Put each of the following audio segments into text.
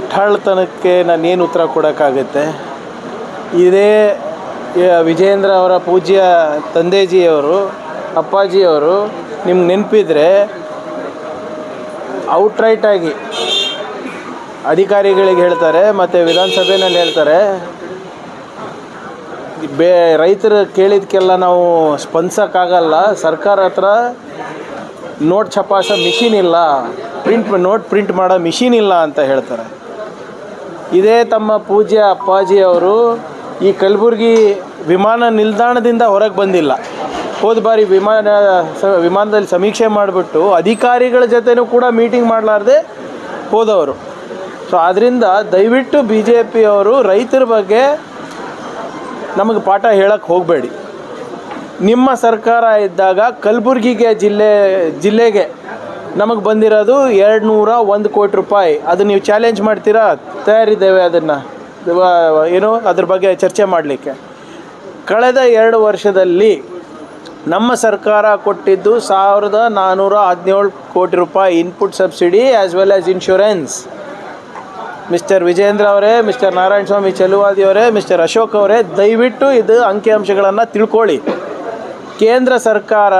ಮುಟ್ಟಾಳ್ತನಕ್ಕೆ ನಾನೇನು ಉತ್ತರ ಕೊಡೋಕ್ಕಾಗುತ್ತೆ? ಇದೇ ವಿಜಯೇಂದ್ರ ಅವರ ಪೂಜ್ಯ ತಂದೆಜಿಯವರು, ಅಪ್ಪಾಜಿಯವರು ನಿಮ್ಗೆ ನೆನಪಿದ್ರೆ ಔಟ್ರೈಟಾಗಿ ಅಧಿಕಾರಿಗಳಿಗೆ ಹೇಳ್ತಾರೆ ಮತ್ತು ವಿಧಾನಸಭೆಯಲ್ಲಿ ಹೇಳ್ತಾರೆ, ರೈತರು ಕೇಳಿದಕ್ಕೆಲ್ಲ ನಾವು ಸ್ಪಂದಿಸೋಕ್ಕಾಗಲ್ಲ, ಸರ್ಕಾರ ಹತ್ರ ನೋಟ್ ಛಪಾಯಿಸೋ ಮಿಷಿನ್ ಇಲ್ಲ, ನೋಟ್ ಪ್ರಿಂಟ್ ಮಾಡೋ ಮಿಷಿನ್ ಇಲ್ಲ ಅಂತ ಹೇಳ್ತಾರೆ. ಇದೇ ತಮ್ಮ ಪೂಜ್ಯ ಅಪ್ಪಾಜಿಯವರು ಈ ಕಲಬುರಗಿ ವಿಮಾನ ನಿಲ್ದಾಣದಿಂದ ಹೊರಗೆ ಬಂದಿಲ್ಲ. ಹೋದ ಬಾರಿ ವಿಮಾನದಲ್ಲಿ ಸಮೀಕ್ಷೆ ಮಾಡಿಬಿಟ್ಟು ಅಧಿಕಾರಿಗಳ ಜೊತೆನೂ ಕೂಡ ಮೀಟಿಂಗ್ ಮಾಡಲಾರ್ದೆ ಹೋದವರು. ಸೊ ಆದ್ದರಿಂದ ದಯವಿಟ್ಟು BJP ಅವರು ರೈತರ ಬಗ್ಗೆ ನಮಗೆ ಪಾಠ ಹೇಳಕ್ಕೆ ಹೋಗಬೇಡಿ. ನಿಮ್ಮ ಸರ್ಕಾರ ಇದ್ದಾಗ ಕಲಬುರಗಿಗೆ ಜಿಲ್ಲೆಗೆ ನಮಗೆ ಬಂದಿರೋದು 201 ಕೋಟಿ ರೂಪಾಯಿ. ಅದು ನೀವು ಚಾಲೆಂಜ್ ಮಾಡ್ತೀರಾ? ತಯಾರಿದ್ದೇವೆ ಅದನ್ನು ಅದ್ರ ಬಗ್ಗೆ ಚರ್ಚೆ ಮಾಡಲಿಕ್ಕೆ. ಕಳೆದ 2 ವರ್ಷದಲ್ಲಿ ನಮ್ಮ ಸರ್ಕಾರ ಕೊಟ್ಟಿದ್ದು 1417 ಕೋಟಿ ರೂಪಾಯಿ input subsidy as well as insurance. Mister Vijendra ಅವರೇ, ಮಿಸ್ಟರ್ ನಾರಾಯಣ ಸ್ವಾಮಿ ಚೆಲುವಾದಿ ಅವರೇ, ಮಿಸ್ಟರ್ ಅಶೋಕ್ ಅವರೇ, ದಯವಿಟ್ಟು ಇದು ಅಂಕಿಅಂಶಗಳನ್ನು ತಿಳ್ಕೊಳ್ಳಿ. ಕೇಂದ್ರ ಸರ್ಕಾರ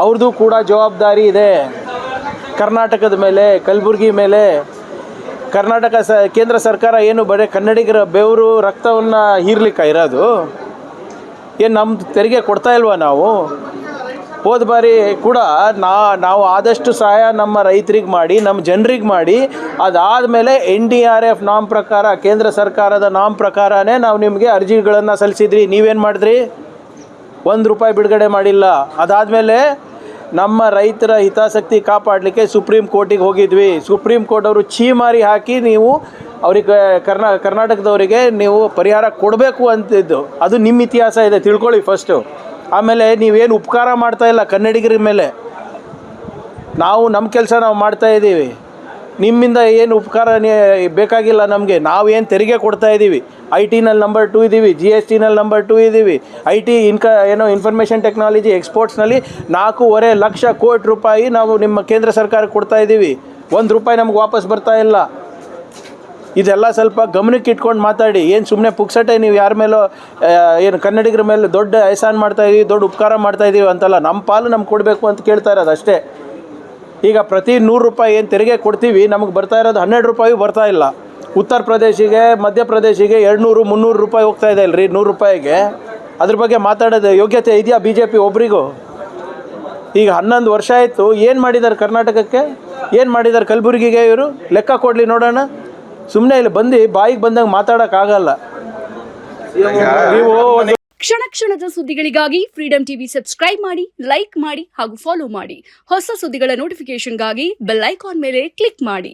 ಅವ್ರದ್ದು ಕೂಡ ಜವಾಬ್ದಾರಿ ಇದೆ ಕರ್ನಾಟಕದ ಮೇಲೆ, ಕಲಬುರಗಿ ಮೇಲೆ. ಕೇಂದ್ರ ಸರ್ಕಾರ ಏನು ಬರೀ ಕನ್ನಡಿಗರ ಬೆವರು ರಕ್ತವನ್ನು ಹೀರ್ಲಿಕ್ಕೆ ಇರೋದು? ಏನು ನಮ್ಮ ತೆರಿಗೆ ಕೊಡ್ತಾ ಇಲ್ವಾ ನಾವು? ಹೋದ ಬಾರಿ ಕೂಡ ನಾವು ಆದಷ್ಟು ಸಹಾಯ ನಮ್ಮ ರೈತರಿಗೆ ಮಾಡಿ, ನಮ್ಮ ಜನರಿಗೆ ಮಾಡಿ, ಅದಾದಮೇಲೆ NDRF ನಾಮ್ ಪ್ರಕಾರ, ಕೇಂದ್ರ ಸರ್ಕಾರದ ನಾಮ್ ಪ್ರಕಾರನೇ ನಾವು ನಿಮಗೆ ಅರ್ಜಿಗಳನ್ನು ಸಲ್ಲಿಸಿದ್ರಿ. ನೀವೇನು ಮಾಡಿದ್ರಿ? 1 ರೂಪಾಯಿ ಬಿಡುಗಡೆ ಮಾಡಿಲ್ಲ. ಅದಾದಮೇಲೆ ನಮ್ಮ ರೈತರ ಹಿತಾಸಕ್ತಿ ಕಾಪಾಡಲಿಕ್ಕೆ ಸುಪ್ರೀಂ ಕೋರ್ಟಿಗೆ ಹೋಗಿದ್ವಿ. ಸುಪ್ರೀಂ ಕೋರ್ಟ್ ಅವರು ಛೀಮಾರಿ ಹಾಕಿ ನೀವು ಅವ್ರಿಗೆ ಕರ್ನಾಟಕದವರಿಗೆ ನೀವು ಪರಿಹಾರ ಕೊಡಬೇಕು ಅಂತಿದ್ದು. ಅದು ನಿಮ್ಮ ಇತಿಹಾಸ ಇದೆ, ತಿಳ್ಕೊಳ್ಳಿ ಫಸ್ಟು. ಆಮೇಲೆ ನೀವೇನು ಉಪಕಾರ ಮಾಡ್ತಾಯಿಲ್ಲ ಕನ್ನಡಿಗರ ಮೇಲೆ. ನಾವು ನಮ್ಮ ಕೆಲಸ ನಾವು ಮಾಡ್ತಾಯಿದ್ದೀವಿ. ನಿಮ್ಮಿಂದ ಏನು ಉಪಕಾರ ಬೇಕಾಗಿಲ್ಲ ನಮಗೆ. ನಾವೇನು ತೆರಿಗೆ ಕೊಡ್ತಾಯಿದ್ದೀವಿ. IT-ನಲ್ಲಿ ನಂಬರ್ 2 ಇದ್ದೀವಿ, GST-ನಲ್ಲಿ ನಂಬರ್ 2 ಇದ್ದೀವಿ. ಇನ್ಫಾರ್ಮೇಷನ್ ಟೆಕ್ನಾಲಜಿ ಎಕ್ಸ್ಪೋರ್ಟ್ಸ್ನಲ್ಲಿ 4.5 ಲಕ್ಷ ಕೋಟಿ ರೂಪಾಯಿ ನಾವು ನಿಮ್ಮ ಕೇಂದ್ರ ಸರ್ಕಾರಕ್ಕೆ ಕೊಡ್ತಾಯಿದ್ದೀವಿ. 1 ರೂಪಾಯಿ ನಮ್ಗೆ ವಾಪಸ್ ಬರ್ತಾ ಇಲ್ಲ. ಇದೆಲ್ಲ ಸ್ವಲ್ಪ ಗಮನಕ್ಕೆ ಇಟ್ಕೊಂಡು ಮಾತಾಡಿ. ಏನು ಸುಮ್ಮನೆ ಪುಕ್ಸಟೆ ನೀವು ಯಾರ ಮೇಲೋ ಏನು ಕನ್ನಡಿಗರ ಮೇಲೆ ದೊಡ್ಡ ಎಹಸಾನ್ ಮಾಡ್ತಾಯಿದ್ದೀವಿ, ದೊಡ್ಡ ಉಪಕಾರ ಮಾಡ್ತಾಯಿದ್ದೀವಿ ಅಂತಲ್ಲ. ನಮ್ಮ ಪಾಲು ನಮ್ಗೆ ಕೊಡಬೇಕು ಅಂತ ಕೇಳ್ತಾ ಇರೋದು ಅಷ್ಟೇ. ಈಗ ಪ್ರತಿ 100 ರೂಪಾಯಿ ಏನು ತೆರಿಗೆ ಕೊಡ್ತೀವಿ, ನಮಗೆ ಬರ್ತಾ ಇರೋದು 12 ರೂಪಾಯಿ ಬರ್ತಾ ಇಲ್ಲ. ಉತ್ತರ ಪ್ರದೇಶಿಗೆ, ಮಧ್ಯಪ್ರದೇಶಿಗೆ 200, 300 ರೂಪಾಯಿ ಹೋಗ್ತಾ ಇದೆ ಅಲ್ರಿ 100 ರೂಪಾಯಿಗೆ. ಅದ್ರ ಬಗ್ಗೆ ಮಾತಾಡೋದು ಯೋಗ್ಯತೆ ಇದೆಯಾ BJP ಒಬ್ರಿಗೂ? ಈಗ 11 ವರ್ಷ ಆಯಿತು. ಏನು ಮಾಡಿದ್ದಾರೆ ಕರ್ನಾಟಕಕ್ಕೆ? ಏನು ಮಾಡಿದ್ದಾರೆ ಕಲಬುರಗಿಗೆ? ಇವರು ಲೆಕ್ಕ ಕೊಡಲಿ ನೋಡೋಣ. ಸುಮ್ಮನೆ ಇಲ್ಲಿ ಬಂದು ಬಾಯಿಗೆ ಬಂದಂಗೆ ಮಾತಾಡೋಕ್ಕಾಗಲ್ಲ. ನೀವು ಕ್ಷಣ ಕ್ಷಣದ ಸುದ್ದಿಗಳಿಗಾಗಿ ಫ್ರೀಡಂ ಟಿವಿ ಸಬ್ಸ್ಕ್ರೈಬ್ ಮಾಡಿ, ಲೈಕ್ ಮಾಡಿ ಹಾಗೂ ಫಾಲೋ ಮಾಡಿ. ಹೊಸ ಸುದ್ದಿಗಳ ನೋಟಿಫಿಕೇಶನ್ಗಾಗಿ ಬೆಲ್ ಐಕಾನ್ ಮೇಲೆ ಕ್ಲಿಕ್ ಮಾಡಿ.